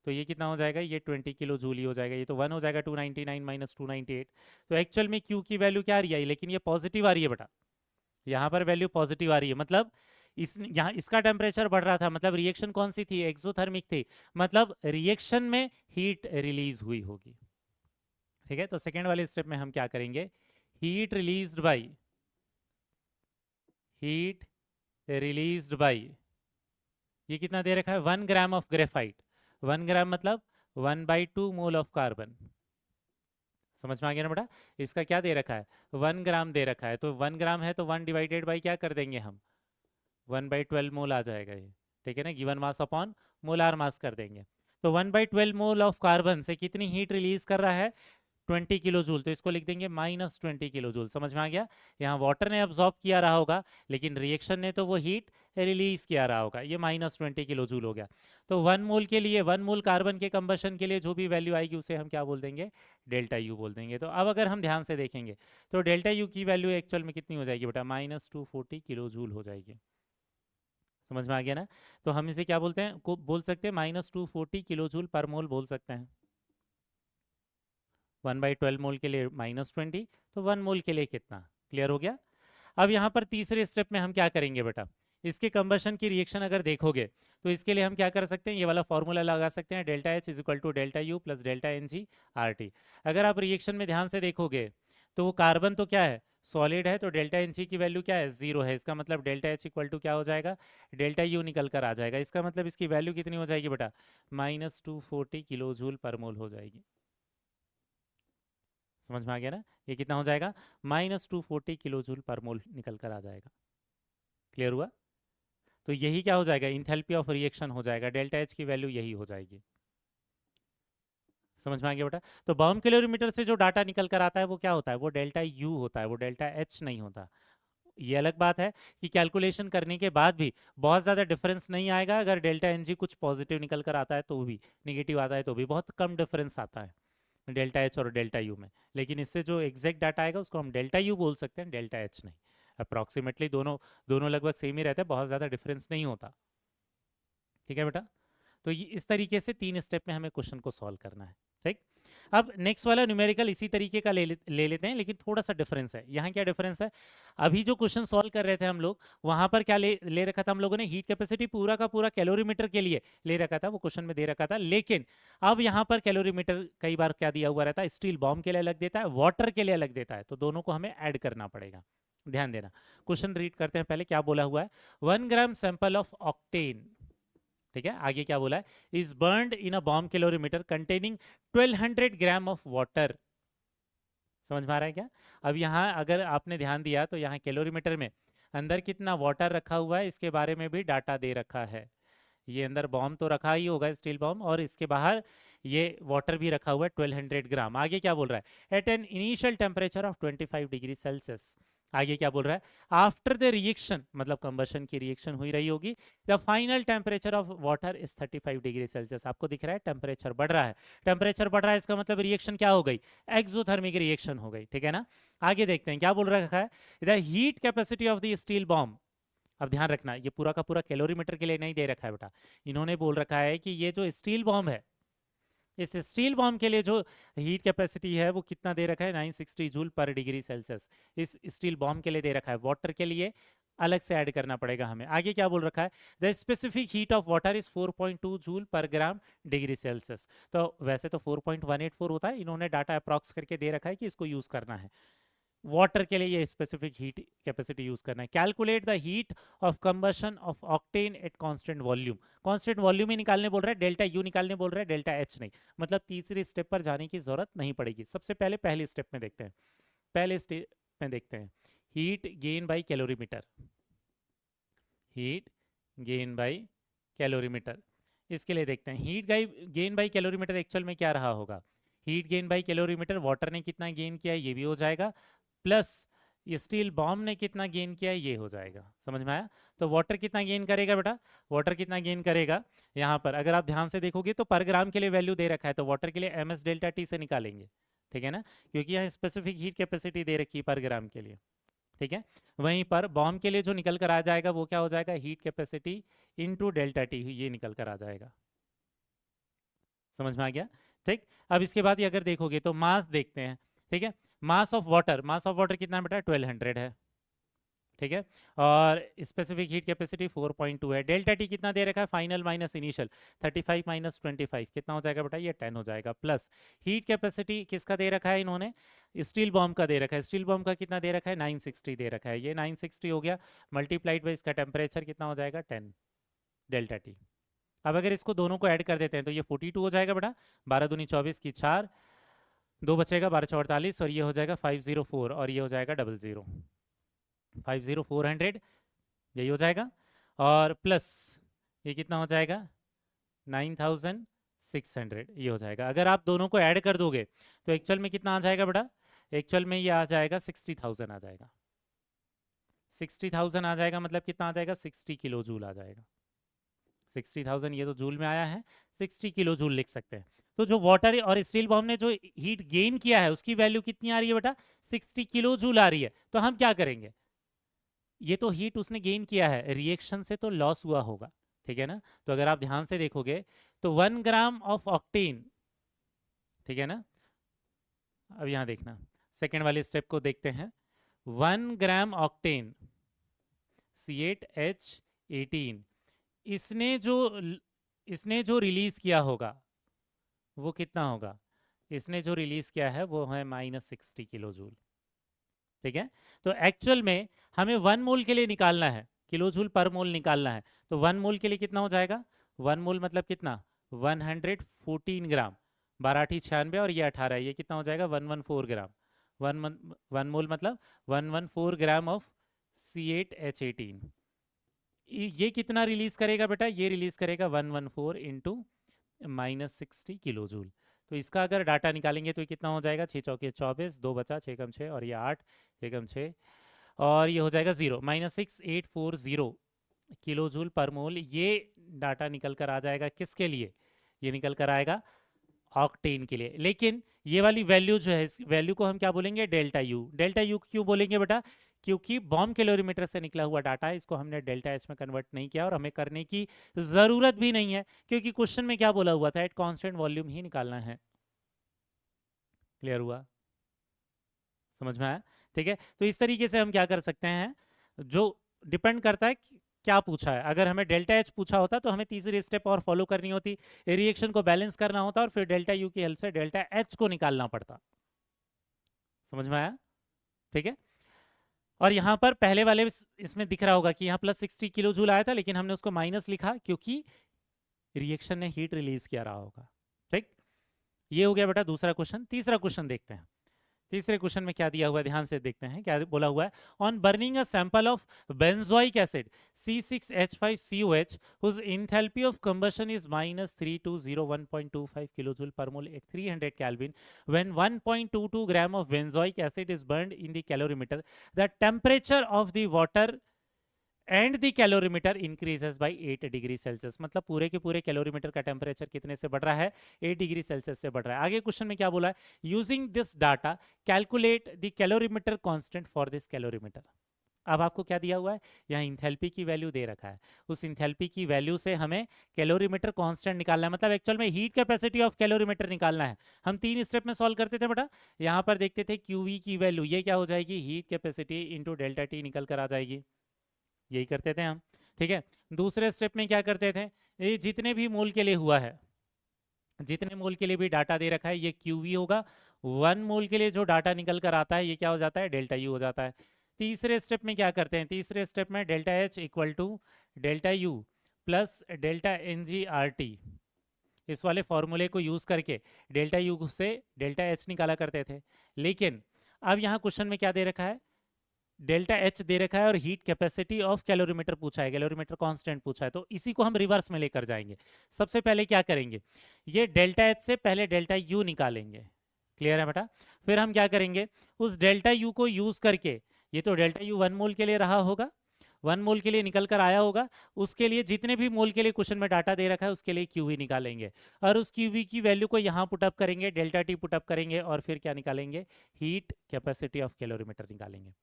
तो ये कितना हो जाएगा, ये 20 किलो जूल ही हो जाएगा, ये तो 1 हो जाएगा, 299 माइनस 298। तो एक्चुअल में क्यू की वैल्यू क्या आ रही है, लेकिन ये पॉजिटिव आ रही है बेटा, यहाँ पर वैल्यू पॉजिटिव आ रही है। मतलब यहाँ इसका टेम्परेचर बढ़ रहा था, मतलब रिएक्शन कौन सी थी, एक्सोथर्मिक थी, मतलब रिएक्शन में हीट रिलीज हुई होगी, ठीक है। तो सेकेंड वाले स्टेप में हम क्या करेंगे, heat released by, heat released by, ये कितना दे रखा है, 1 ग्राम ऑफ ग्रेफाइट। 1 ग्राम मतलब 1/2 मोल ऑफ कार्बन। समझ में आ गया ना बेटा? इसका क्या दे रखा है? 1 ग्राम दे रखा है, तो 1 ग्राम है तो 1/2 क्या कर देंगे हम? 1/12 मोल आ जाएगा ये। ठीक है ना, given mass upon molar mass कर देंगे। तो 1/12 मोल ऑफ कार्बन से कितनी हीट रिलीज कर रहा है? 20 किलो जूल। तो इसको लिख देंगे -20 किलो जूल। समझ में आ गया? यहाँ वाटर ने अब्जॉर्ब किया रहा होगा, लेकिन रिएक्शन ने तो वो हीट रिलीज किया रहा होगा। ये -20 किलो जूल हो गया। तो 1 मोल के लिए, 1 मोल कार्बन के कंबशन के लिए जो भी वैल्यू आएगी उसे हम क्या बोल देंगे? डेल्टा यू बोल देंगे। तो अब अगर हम ध्यान से देखेंगे तो डेल्टा यू की वैल्यू एक्चुअल में कितनी हो जाएगी बेटा? -240 किलो जूल हो जाएगी। समझ में आ गया ना? तो हम इसे क्या बोलते हैं, को बोल सकते हैं -240 किलो जूल पर मोल बोल सकते हैं। 1/12 मोल के लिए -20, तो 1 मोल के लिए कितना? क्लियर हो गया? अब यहाँ पर तीसरे स्टेप में हम क्या करेंगे बेटा? इसके कंबशन की रिएक्शन अगर देखोगे तो इसके लिए हम क्या कर सकते हैं? ये वाला फॉर्मूला लगा सकते हैं, delta H is equal to delta U plus delta N G R T. अगर आप रिएक्शन में ध्यान से देखोगे तो वो कार्बन तो क्या है? सॉलिड है, तो डेल्टा एन जी की वैल्यू क्या है? 0 है। इसका मतलब डेल्टा एच इक्वल टू क्या हो जाएगा? डेल्टा यू निकल कर आ जाएगा। इसका मतलब इसकी वैल्यू कितनी हो जाएगी बेटा? -240 किलो जूल पर मोल हो जाएगी। समझ में आ गया ना? ये कितना हो जाएगा? -240 किलो जूल पर मोल निकल कर आ जाएगा। क्लियर हुआ? तो यही क्या हो जाएगा? इंथैल्पी ऑफ रिएक्शन हो जाएगा। डेल्टा एच की वैल्यू यही हो जाएगी। समझ में आ गया बेटा? तो बॉम्ब कैलोरीमीटर से जो डाटा निकल कर आता है वो क्या होता है? वो डेल्टा यू होता है, वो डेल्टा एच नहीं होता। ये अलग बात है कि कैलकुलेशन करने के बाद भी बहुत ज़्यादा डिफरेंस नहीं आएगा। अगर डेल्टा एन जी कुछ पॉजिटिव निकल कर आता है तो भी, निगेटिव आता है तो भी बहुत कम डिफरेंस आता है डेल्टा एच और डेल्टा यू में। लेकिन इससे जो एग्जैक्ट डाटा आएगा उसको हम डेल्टा यू बोल सकते हैं, डेल्टा एच नहीं। अप्रॉक्सीमेटली दोनों दोनों लगभग सेम ही रहते हैं, बहुत ज़्यादा डिफरेंस नहीं होता। ठीक है बेटा? तो ये इस तरीके से 3 स्टेप में हमें क्वेश्चन को सॉल्व करना है। ठीक। अब नेक्स्ट वाला न्यूमेरिकल इसी तरीके का ले लेते हैं, लेकिन थोड़ा सा डिफरेंस है। यहाँ क्या डिफरेंस है? अभी जो क्वेश्चन सॉल्व कर रहे थे हम लोग, वहां पर क्या ले रखा था हम लोगों ने? हीट कैपेसिटी पूरा का पूरा कैलोरीमीटर के लिए ले रखा था, वो क्वेश्चन में दे रखा था। लेकिन अब यहाँ पर कैलोरीमीटर कई बार क्या दिया हुआ रहता है? स्टील बॉम्ब के लिए अलग देता है, वाटर के लिए अलग देता है, तो दोनों को हमें ऐड करना पड़ेगा। ध्यान देना। क्वेश्चन रीड करते हैं पहले, क्या बोला हुआ है? 1 ग्राम सैंपल ऑफ ऑक्टेन, ठीक है, आगे क्या बोला है? Is burned in a bomb calorimeter containing 1200 gram of water. समझ में आ रहा है क्या? अब यहाँ अगर आपने ध्यान दिया तो यहाँ कैलोरीमीटर में अंदर कितना वाटर रखा हुआ है इसके बारे में भी डाटा दे रखा है। ये अंदर बॉम्ब तो रखा ही होगा, स्टील बॉम्ब, और इसके बाहर ये वाटर भी रखा हुआ है 1200 ग्राम। आगे क्या बोल रहा है? At an initial temperature of 25 degree Celsius. आगे क्या बोल रहा है? आफ्टर द रिएक्शन, मतलब कंबशन की रिएक्शन हुई रही होगी, the final temperature of water is 35 degree Celsius. आपको दिख रहा है टेम्परेचर बढ़ रहा है। टेम्परेचर बढ़ रहा है इसका मतलब रिएक्शन क्या हो गई? एक्सोथर्मिक रिएक्शन हो गई। ठीक है ना? आगे देखते हैं क्या बोल रखा है? The heat capacity of the steel bomb. अब ध्यान रखना, ये पूरा का पूरा कैलोरीमीटर के लिए नहीं दे रखा है बेटा। इन्होंने बोल रखा है कि ये जो स्टील बॉम्ब है, इस स्टील बॉम्ब के लिए जो हीट कैपेसिटी है वो कितना दे रखा है? 960 जूल पर डिग्री सेल्सियस। इस स्टील बॉम्ब के लिए दे रखा है। वाटर के लिए अलग से ऐड करना पड़ेगा हमें। आगे क्या बोल रखा है? The specific heat of water is 4.2 joule पर ग्राम डिग्री सेल्सियस। तो वैसे तो 4.184 होता है, इन्होंने डाटा अप्रॉक्स करके दे रखा है कि इसको यूज करना है। वाटर के लिए ये स्पेसिफिक हीट कैपेसिटी यूज करना है। Calculate the heat of combustion of octane at constant volume. Constant volume ही निकालने बोल रहा है, डेल्टा यू निकालने बोल रहा है, डेल्टा एच नहीं। मतलब तीसरे स्टेप पर जाने की जरूरत नहीं पड़ेगी। सबसे पहले पहले स्टेप में देखते हैं। पहले स्टेप में देखते हैं heat gain by calorimeter. Heat gain by calorimeter, इसके लिए देखते हैं heat gain by calorimeter actual में क्या रहा होगा? Heat gain by calorimeter, water ने कितना गेन किया है ये भी हो जाएगा, प्लस ये स्टील बॉम्ब ने कितना गेन किया है ये हो जाएगा। समझ में आया? तो वाटर कितना गेन करेगा बेटा? वाटर कितना गेन करेगा? यहाँ पर अगर आप ध्यान से देखोगे तो पर ग्राम के लिए वैल्यू दे रखा है, तो वाटर के लिए एम एस डेल्टा टी से निकालेंगे। ठीक है ना? क्योंकि यहाँ स्पेसिफिक हीट कैपेसिटी दे रखी है पर ग्राम के लिए। ठीक है? वहीं पर बॉम्ब के लिए जो निकल कर आ जाएगा वो क्या हो जाएगा? Heat capacity into delta T, ये निकल कर आ जाएगा। समझ में आ गया? ठीक। अब इसके बाद ये अगर देखोगे तो मास देखते हैं। ठीक है? Mass of water, mass of water कितना बेटा? 1200 है। ठीक है? और स्पेसिफिक हीट कैपेसिटी 4.2 है। डेल्टा टी कितना दे रखा है? फाइनल माइनस इनिशियल, 35 माइनस 25 कितना हो जाएगा बेटा? ये 10 हो जाएगा। प्लस हीट कैपेसिटी किसका दे रखा है इन्होंने? स्टील बॉम्ब का दे रखा है। स्टील बॉम्ब का कितना दे रखा है? 960 दे रखा है। ये 960 हो गया, मल्टीप्लाइड बाई इसका टेम्परेचर कितना हो जाएगा? 10 डेल्टा टी। अब अगर इसको दोनों को ऐड कर देते हैं तो ये 42 हो जाएगा बेटा, 12 दूनी 24 की 4, 2 बचेगा, 12 चौ 48, और ये हो जाएगा 504, और ये हो जाएगा 00, 50400, यही हो जाएगा। और प्लस ये कितना हो जाएगा, 9600, ये हो जाएगा। अगर आप दोनों को ऐड कर दोगे तो एक्चुअल में कितना आ जाएगा बेटा, एक्चुअल में ये आ जाएगा 60,000 आ जाएगा, 60,000 आ जाएगा, मतलब कितना आ जाएगा, 60 किलो जूल आ जाएगा। 60,000 ये तो जूल में आया है, 60 किलो जूल लिख सकते हैं। तो जो वाटर और स्टील बॉम्ब ने जो हीट गेन किया है उसकी वैल्यू कितनी आ रही है बेटा, 60 किलो जूल आ रही है। तो हम क्या करेंगे, ये तो हीट उसने गेन किया है, रिएक्शन से तो लॉस हुआ होगा, ठीक है ना। तो अगर आप ध्यान से देखोगे तो 1 ग्राम ऑफ ऑक्टेन, ठीक है ना। अब यहां देखना, सेकेंड वाले स्टेप को देखते हैं। 1 ग्राम ऑक्टेन C8H18, इसने जो रिलीज किया होगा वो कितना होगा, इसने जो रिलीज किया है वो है -60 किलो जूल, ठीक है। तो एक्चुअल में हमें 1 मोल के लिए निकालना है, किलो जूल पर मोल निकालना है। तो 1 मोल के लिए कितना हो जाएगा, 1 मोल मतलब कितना, 114 ग्राम, 12 96 और ये 18, ये कितना हो जाएगा 114 ग्राम। 1 मोल मतलब 114 ग्राम ऑफ C8H18। ये कितना रिलीज करेगा बेटा, ये रिलीज करेगा 114 इंटू -60 किलो जूल। तो इसका अगर डाटा निकालेंगे तो ये कितना हो जाएगा, 6 चौके 24, 2 बचा, 6 कम 6 और ये 8, 6 कम 6 और ये हो जाएगा 0, -6840 किलो जूल पर मोल। ये डाटा निकल कर आ जाएगा किसके लिए, ये निकल कर आएगा ऑक्टेन के लिए। लेकिन ये वाली वैल्यू जो है, इस वैल्यू को हम क्या बोलेंगे, डेल्टा यू। डेल्टा यू क्यों बोलेंगे बेटा, क्योंकि बॉम्ब कैलोरीमीटर से निकला हुआ डाटा है, इसको हमने डेल्टा एच में कन्वर्ट नहीं किया और हमें करने की जरूरत भी नहीं है, क्योंकि क्वेश्चन में क्या बोला हुआ था, एट कांस्टेंट वॉल्यूम ही निकालना है। क्लियर हुआ, समझ में आया, ठीक है। तो इस तरीके से हम क्या कर सकते हैं, जो डिपेंड करता है कि क्या पूछा है। अगर हमें डेल्टा एच पूछा होता तो हमें तीसरी स्टेप और फॉलो करनी होती, रिएक्शन को बैलेंस करना होता और फिर डेल्टा यू की हेल्प से डेल्टा एच को निकालना पड़ता। समझ में आया, ठीक है। और यहाँ पर पहले वाले इसमें दिख रहा होगा कि यहाँ +60 किलो जूल आया था, लेकिन हमने उसको माइनस लिखा क्योंकि रिएक्शन ने हीट रिलीज किया रहा होगा, ठीक। ये हो गया बेटा दूसरा क्वेश्चन। तीसरा क्वेश्चन देखते हैं। तीसरे क्वेश्चन में क्या दिया हुआ है, ध्यान से देखते हैं क्या बोला हुआ है। On burning a sample of benzoic acid C6H5COH whose enthalpy of combustion is -3201.25 kilojule per mole at 300 Kelvin, when 1.22 gram of benzoic acid is burned in the calorimeter, the temperature of the water and the calorimeter increases by 8 degree Celsius. मतलब पूरे के पूरे calorimeter का temperature कितने से बढ़ रहा है, 8 डिग्री सेल्सियस से बढ़ रहा है। आगे क्वेश्चन में क्या बोला है, using this data calculate the calorimeter constant for this calorimeter. अब आपको क्या दिया हुआ है, यहाँ इंथैल्पी की वैल्यू दे रखा है, उस इंथैल्पी की वैल्यू से हमें कैलोरीमीटर कांस्टेंट निकालना है, मतलब एक्चुअल में हीट कैपेसिटी ऑफ कैलोरीमीटर निकालना है। हम 3 स्टेप में सॉल्व करते थे बेटा, यहाँ पर देखते थे क्यूवी की वैल्यू, ये क्या हो जाएगी, heat capacity into delta T निकल कर आ जाएगी, यही करते थे हम, ठीक है। दूसरे स्टेप में क्या करते थे, ये जितने भी मोल के लिए हुआ है, जितने मोल के लिए भी डाटा दे रखा है ये QV होगा। 1 मोल के लिए जो डाटा निकल कर आता है ये क्या हो जाता है, डेल्टा यू हो जाता है। तीसरे स्टेप में क्या करते हैं, तीसरे स्टेप में delta H equal to delta U plus delta NGRT, इस वाले फॉर्मूले को यूज करके डेल्टा यू से डेल्टा एच निकाला करते थे। लेकिन अब यहाँ क्वेश्चन में क्या दे रखा है, डेल्टा एच दे रखा है और हीट कैपेसिटी ऑफ कैलोरीमीटर पूछा है, कैलोरीमीटर कांस्टेंट पूछा है, तो इसी को हम रिवर्स में लेकर जाएंगे। सबसे पहले क्या करेंगे, ये डेल्टा एच से पहले डेल्टा यू निकालेंगे, क्लियर है बेटा। फिर हम क्या करेंगे, उस डेल्टा यू को यूज करके, ये तो डेल्टा यू 1 मोल के लिए रहा होगा, 1 मोल के लिए निकल कर आया होगा, उसके लिए जितने भी मोल के लिए क्वेश्चन में डाटा दे रखा है उसके लिए QV निकालेंगे और उस QV की वैल्यू को यहाँ पुटअप करेंगे, डेल्टा टी पुटअप करेंगे और फिर क्या निकालेंगे, हीट कैपेसिटी ऑफ कैलोरीमीटर निकालेंगे।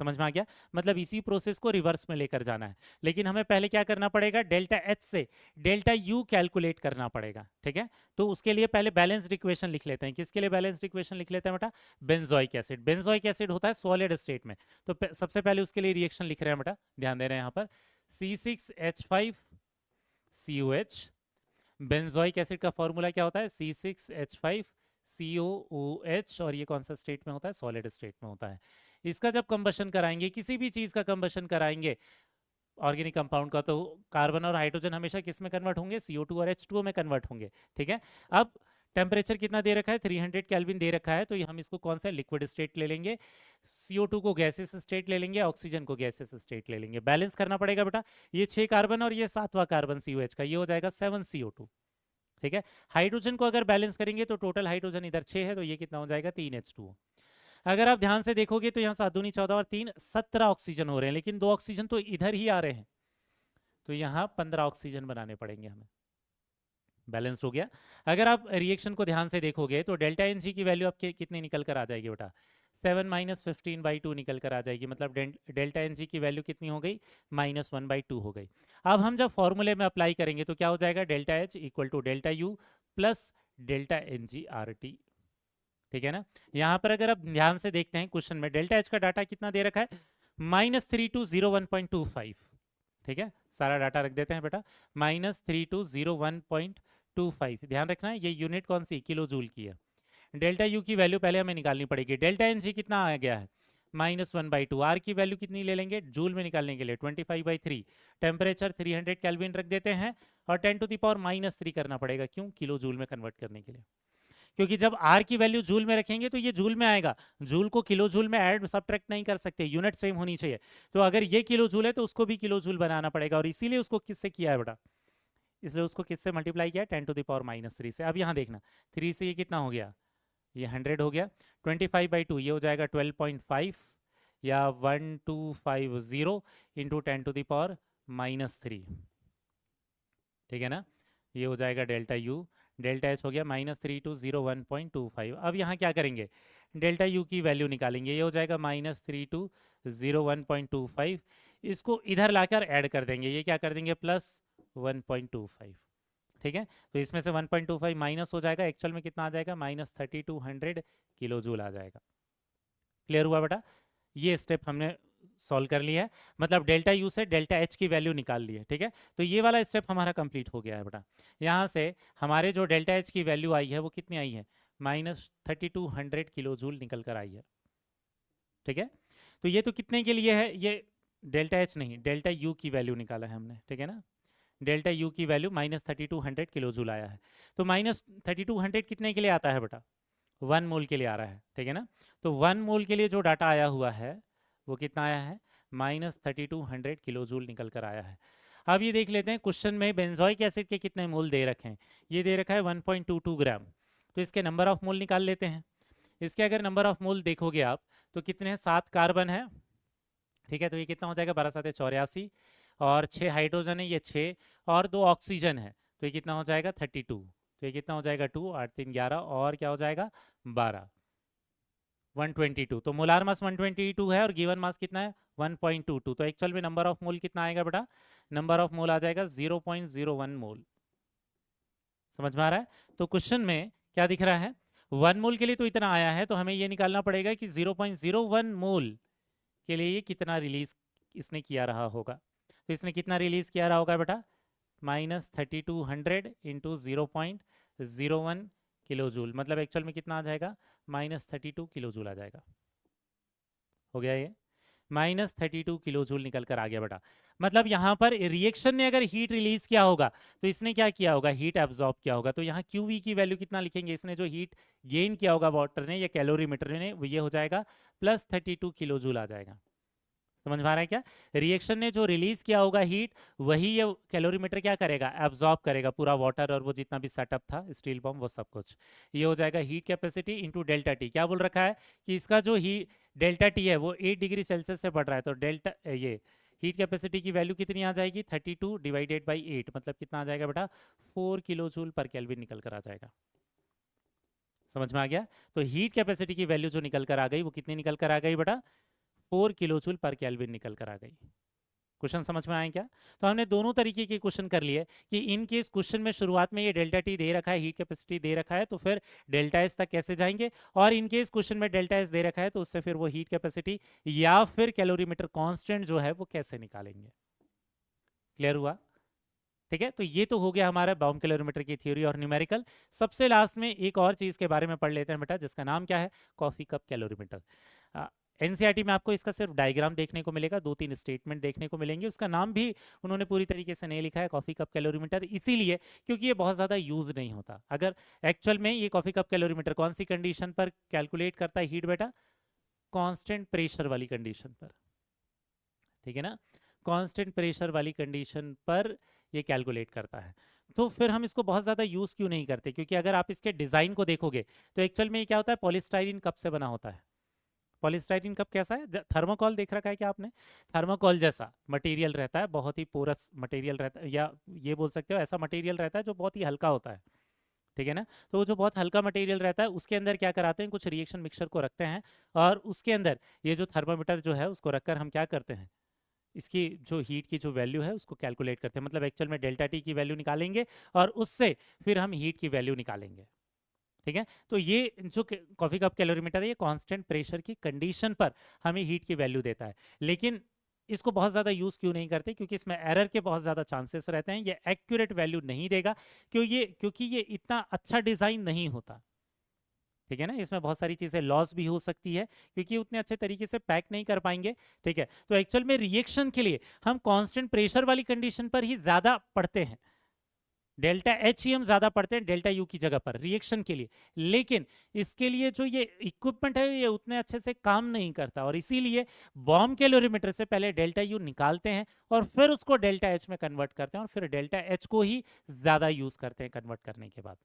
समझ में आ गया, मतलब इसी प्रोसेस को रिवर्स में लेकर जाना है। लेकिन हमें पहले क्या करना पड़ेगा, डेल्टा एच से डेल्टा यू कैलकुलेट करना पड़ेगा, ठीक है। तो उसके लिए पहले बैलेंस्ड इक्वेशन लिख लेते हैं। किसके लिए बैलेंस्ड इक्वेशन लिख लेते हैं बेटा, बेंजोइक एसिड। बेंजोइक एसिड होता है सॉलिड स्टेट में, तो सबसे पहले उसके लिए रिएक्शन लिख रहे हैं बेटा, ध्यान दे रहे हैं यहाँ पर, C6H5COH। बेंजोइक एसिड का फॉर्मूला क्या होता है, C6H5COOH, और ये कौन सा स्टेट में होता है, सॉलिड स्टेट में होता है। इसका जब कंबशन कराएंगे, किसी भी चीज का कंबशन कराएंगे ऑर्गेनिक कंपाउंड का, तो कार्बन और हाइड्रोजन हमेशा किस में कन्वर्ट होंगे, CO2 और H2O में कन्वर्ट होंगे। ठीक है, अब टेम्परेचर कितना दे रखा है, 300 केल्विन दे रखा है, तो हम इसको कौन सा लिक्विड स्टेट ले लेंगे, CO2 को गैसेस स्टेट ले लेंगे, ऑक्सीजन को गैसेस स्टेट ले लेंगे। बैलेंस करना पड़ेगा बेटा, ये 6 कार्बन और ये 7वां कार्बन COH का, ये हो जाएगा 7 CO2। ठीक है, हाइड्रोजन को अगर बैलेंस करेंगे तो टोटल हाइड्रोजन इधर 6 है, तो ये कितना हो जाएगा, 3 H2O। अगर आप ध्यान से देखोगे तो यहाँ 7 दूनी 14 और 3 17 ऑक्सीजन हो रहे हैं, लेकिन 2 ऑक्सीजन तो इधर ही आ रहे हैं, तो यहाँ 15 ऑक्सीजन बनाने पड़ेंगे हमें। बैलेंस हो गया। अगर आप रिएक्शन को ध्यान से देखोगे तो डेल्टा एन जी की वैल्यू आपके कितनी निकल कर आ जाएगी बेटा, 7 माइनस 15/2 निकल कर आ जाएगी, मतलब डेल्टा एन जी की वैल्यू कितनी हो गई, -1/2 हो गई। अब हम जब फॉर्मूले में अप्लाई करेंगे तो क्या हो जाएगा, delta H equal to delta U plus delta N G R T. ठीक है ना, यहाँ पर अगर आप ध्यान से देखते हैं क्वेश्चन में डेल्टा एच का डाटा कितना दे रखा है, -3201.25। ठीक है, सारा डाटा रख देते हैं बेटा, -3201.25। ध्यान रखना है ये यूनिट कौन सी, किलो जूल की है। डेल्टा यू की वैल्यू पहले हमें निकालनी पड़ेगी, डेल्टा एन जी कितना आ गया है, -1/2। आर की वैल्यू कितनी ले लेंगे जूल में निकालने के लिए, 25/3। टेम्परेचर 300 केल्विन रख देते हैं, और 10⁻³ करना पड़ेगा, क्यों, किलो जूल में कन्वर्ट करने के लिए, क्योंकि जब आर की वैल्यू जूल में रखेंगे तो ये जूल में आएगा, जूल को किलो जूल में ऐड सब्ट्रैक्ट नहीं कर सकते, यूनिट सेम होनी चाहिए। तो अगर ये किलो जूल है तो उसको भी किलो जूल बनाना पड़ेगा, और इसीलिए उसको किससे किया है बेटा, इसलिए उसको किससे मल्टीप्लाई किया, 10⁻³ से। अब यहाँ देखना 3 से ये कितना हो गया, ये 100 हो गया, 25/2 ये हो जाएगा 12.5 या 1250 इंटू 10⁻⁻3। ठीक है ना, ये हो जाएगा डेल्टा यू, डेल्टा एच हो गया -3201.25। अब यहाँ क्या करेंगे, डेल्टा यू की वैल्यू निकालेंगे, ये हो जाएगा -3201.25। इसको इधर लाकर ऐड कर देंगे, ये क्या कर देंगे, +1.25। ठीक है, तो इसमें से 1.25 माइनस हो जाएगा, एक्चुअल में कितना आ जाएगा, -3200 किलो जूल आ जाएगा। क्लियर हुआ बेटा, ये स्टेप हमने सॉल्व कर लिया है, मतलब डेल्टा यू से डेल्टा एच की वैल्यू निकाल ली है। ठीक है, तो ये वाला स्टेप हमारा कंप्लीट हो गया है बेटा। यहाँ से हमारे जो डेल्टा एच की वैल्यू आई है वो कितनी आई है, -3200 किलो जूल निकल कर आई है। ठीक है, तो ये तो कितने के लिए है, ये डेल्टा एच नहीं, डेल्टा यू की वैल्यू निकाला है हमने। ठीक है ना, डेल्टा यू की वैल्यू -3200 किलो जूल आया है, तो -3200 कितने के लिए आता है बेटा, 1 मोल के लिए आ रहा है। ठीक है ना, तो 1 मोल के लिए जो डाटा आया हुआ है वो कितना आया है, -3200 किलो जूल निकल कर आया है। अब ये देख लेते हैं क्वेश्चन में बेंजोइक एसिड के कितने मोल दे रखे हैं, ये दे रखा है 1.22 ग्राम, तो इसके नंबर ऑफ मोल निकाल लेते हैं। इसके अगर नंबर ऑफ मोल देखोगे आप तो कितने हैं, 7 कार्बन है। ठीक है, तो ये कितना हो जाएगा, 12×7 = 84, और 6 हाइड्रोजन है, ये 6, और 2 ऑक्सीजन है, तो ये कितना हो जाएगा, 32। तो ये कितना हो जाएगा, 2 8 3 11, और क्या हो जाएगा, 12, 122। तो मोलार मास 122 है और गिवन मास कितना है, 1.22। तो एक्चुअल में नंबर ऑफ मोल कितना आएगा बेटा, नंबर ऑफ मोल आ जाएगा 0.01 मोल। समझ में आ रहा है, तो क्वेश्चन में क्या दिख रहा है, 1 मोल के लिए तो इतना आया है, तो हमें ये निकालना पड़ेगा कि 0.01 मोल के लिए ये कितना रिलीज इसने किया रहा होगा। तो इसने कितना रिलीज किया रहा होगा बेटा, -3200 इंटू 0.01 किलो जूल, मतलब एक्चुअल में कितना आ जाएगा, -32 किलो जूल आ जाएगा। हो गया ये, -32 किलो जूल निकल कर आ गया बेटा। मतलब यहाँ पर रिएक्शन ने अगर हीट रिलीज किया होगा तो इसने क्या किया होगा, हीट एब्जॉर्ब किया होगा। तो यहाँ QV की वैल्यू कितना लिखेंगे, इसने जो हीट गेन किया होगा वाटर ने या कैलोरीमीटर ने, वो ये हो जाएगा +32 किलो जूल आ जाएगा। समझ में आ रहा है क्या, रिएक्शन ने जो रिलीज किया होगा हीट, वही ये कैलोरीमीटर क्या करेगा, एब्जॉर्ब करेगा पूरा वाटर और वो जितना भी सेटअप था स्टील बम वो सब कुछ। ये हो जाएगा heat capacity into delta T. क्या बोल रखा है कि इसका जो डेल्टा टी है वो 8 डिग्री सेल्सियस से बढ़ रहा है, तो डेल्टा ये हीट कैपेसिटी की वैल्यू कितनी आ जाएगी, 32 डिवाइडेड बाई 8, मतलब कितना आ जाएगा बेटा, 4 किलो जूल पर केल्विन निकल कर आ जाएगा। समझ में आ गया, तो हीट कैपेसिटी की वैल्यू जो निकल कर आ गई वो कितनी निकल कर आ गई बेटा, 4 किलो जूल पर केल्विन निकल कर आ गई। क्वेश्चन समझ में आए क्या, तो हमने दोनों तरीके के क्वेश्चन कर लिए कि इन केस क्वेश्चन में शुरुआत में ये डेल्टा टी दे रखा है, हीट कैपेसिटी दे रखा है, तो फिर डेल्टा एस तक कैसे जाएंगे, और इन केस क्वेश्चन में डेल्टा एस दे रखा है तो उससे फिर वो हीट कैपेसिटी या फिर कैलोरीमीटर कांस्टेंट जो है वो कैसे निकालेंगे। क्लियर हुआ, ठीक है, तो ये तो हो गया हमारा बाउम कैलोरीमीटर की थ्योरी और न्यूमेरिकल। सबसे लास्ट में एक और चीज के बारे में पढ़ लेते हैं बेटा, जिसका नाम क्या है, कॉफी कप कैलोरीमीटर। एनसीईआरटी में आपको इसका सिर्फ डायग्राम देखने को मिलेगा, 2-3 स्टेटमेंट देखने को मिलेंगे। उसका नाम भी उन्होंने पूरी तरीके से नहीं लिखा है कॉफी कप कैलोरीमीटर, इसीलिए क्योंकि ये बहुत ज़्यादा यूज नहीं होता। अगर एक्चुअल में ये कॉफी कप कैलोरीमीटर कौन सी कंडीशन पर कैलकुलेट करता है हीट बेटा? कांस्टेंट प्रेशर वाली कंडीशन पर, ठीक है ना, कांस्टेंट प्रेशर वाली कंडीशन पर ये कैलकुलेट करता है। तो फिर हम इसको बहुत ज़्यादा यूज़ क्यों नहीं करते? क्योंकि अगर आप इसके डिज़ाइन को देखोगे तो एक्चुअल में ये क्या होता है, पॉलीस्टाइरीन कप से बना होता है। पॉलीस्टाइरीन कप कैसा है? थर्मोकॉल देख रखा है क्या आपने? थर्मोकॉल जैसा मटेरियल रहता है, बहुत ही पोरस मटेरियल रहता है, या ये बोल सकते हो ऐसा मटेरियल रहता है जो बहुत ही हल्का होता है, ठीक है ना। तो वो जो बहुत हल्का मटेरियल रहता है उसके अंदर क्या कराते हैं, कुछ रिएक्शन मिक्सचर को रखते हैं, और उसके अंदर ये जो थर्मामीटर जो है उसको रखकर हम क्या करते हैं, इसकी जो हीट की जो वैल्यू है उसको कैलकुलेट करते हैं। मतलब एक्चुअल में डेल्टा टी की वैल्यू निकालेंगे और उससे फिर हम हीट की वैल्यू निकालेंगे, ठीक है। तो ये जो कॉफी कप कैलोरीमीटर है ये कांस्टेंट प्रेशर की कंडीशन पर हमें हीट की वैल्यू देता है। लेकिन इसको बहुत ज़्यादा यूज़ क्यों नहीं करते? क्योंकि इसमें एरर के बहुत ज़्यादा चांसेस रहते हैं, ये एक्यूरेट वैल्यू नहीं देगा, क्योंकि ये इतना अच्छा डिज़ाइन नहीं होता, ठीक है ना। इसमें बहुत सारी चीज़ें लॉस भी हो सकती है क्योंकि उतने अच्छे तरीके से पैक नहीं कर पाएंगे, ठीक है। तो एक्चुअल में रिएक्शन के लिए हम कांस्टेंट प्रेशर वाली कंडीशन पर ही ज़्यादा पढ़ते हैं, डेल्टा एच ही हम ज्यादा पढ़ते हैं डेल्टा यू की जगह पर रिएक्शन के लिए। लेकिन इसके लिए जो ये इक्विपमेंट है ये उतने अच्छे से काम नहीं करता, और इसीलिए बॉम्ब कैलोरीमीटर से पहले डेल्टा यू निकालते हैं और फिर उसको डेल्टा एच में कन्वर्ट करते हैं, और फिर डेल्टा एच को ही ज्यादा यूज करते हैं कन्वर्ट करने के बाद,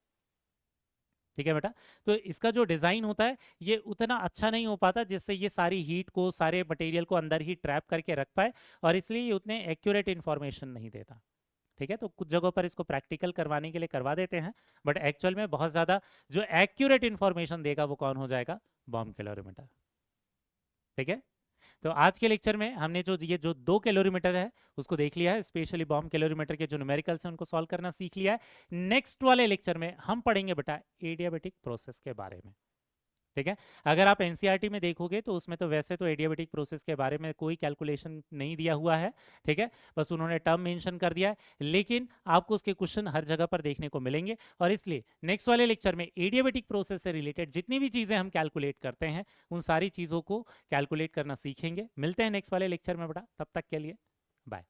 ठीक है बेटा। तो इसका जो डिजाइन होता है ये उतना अच्छा नहीं हो पाता जिससे ये सारी हीट को, सारे मटेरियल को अंदर ही ट्रैप करके रख पाए, और इसलिए ये उतने एक्यूरेट इंफॉर्मेशन नहीं देता, ठीक है। तो कुछ जगहों पर इसको प्रैक्टिकल करवाने के लिए करवा देते हैं, बट एक्चुअल में बहुत ज़्यादा जो एक्यूरेट इन्फॉर्मेशन देगा वो कौन हो जाएगा? बॉम्ब कैलोरीमीटर, ठीक है। तो आज के लेक्चर में हमने जो ये जो 2 कैलोरीमीटर है उसको देख लिया है, स्पेशली बॉम्ब कैलोरीमीटर के जो न्यूमेरिकल्स हैं उनको सॉल्व करना सीख लिया है। नेक्स्ट वाले लेक्चर में हम पढ़ेंगे बेटा एडियाबेटिक प्रोसेस के बारे में, ठीक है। अगर आप एनसीईआरटी में देखोगे तो उसमें तो वैसे तो एडियाबेटिक प्रोसेस के बारे में कोई कैलकुलेशन नहीं दिया हुआ है, ठीक है, बस उन्होंने टर्म मेंशन कर दिया है, लेकिन आपको उसके क्वेश्चन हर जगह पर देखने को मिलेंगे, और इसलिए नेक्स्ट वाले लेक्चर में एडियाबेटिक प्रोसेस से रिलेटेड जितनी भी चीज़ें हम कैलकुलेट करते हैं उन सारी चीज़ों को कैलकुलेट करना सीखेंगे। मिलते हैं नेक्स्ट वाले लेक्चर में बेटा, तब तक के लिए बाय।